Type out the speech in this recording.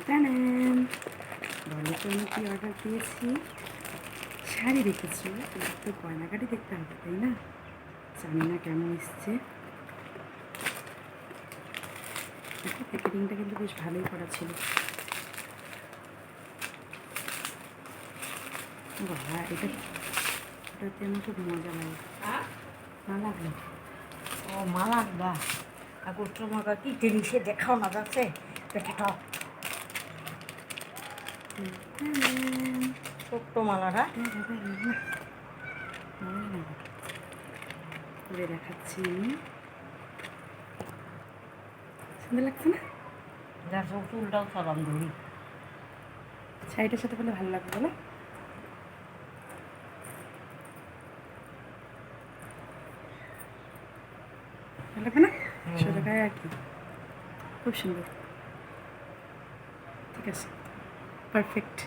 Tan বলো তো আমি কি অর্ডার পেয়েছি। শাড়ি দেখেছি, এবার তো গয়নাগাটি দেখতে হবে তাই না? জানি না কেমন এসছে। দেখো প্যাকেটিংটা কিন্তু বেশ ভালোই করা ছিল। বাবা এটাতে আমার খুব মজা লাগে। না লাগলো? ও মা লাগবা আগর তোমাকে কি জিনিসে দেখাও না যাচ্ছে পেটেটা ছোট্ট মালাটা করে দেখাচ্ছি আমি। সুন্দর লাগছে না? যার সব চুলটাও সাবান ধরি শাড়িটার সাথে বলে ভালো লাগবে বলো? ভালো লাগবে না? সোজা গায়ে আর কি, খুব সুন্দর। ঠিক আছে, পারফেক্ট।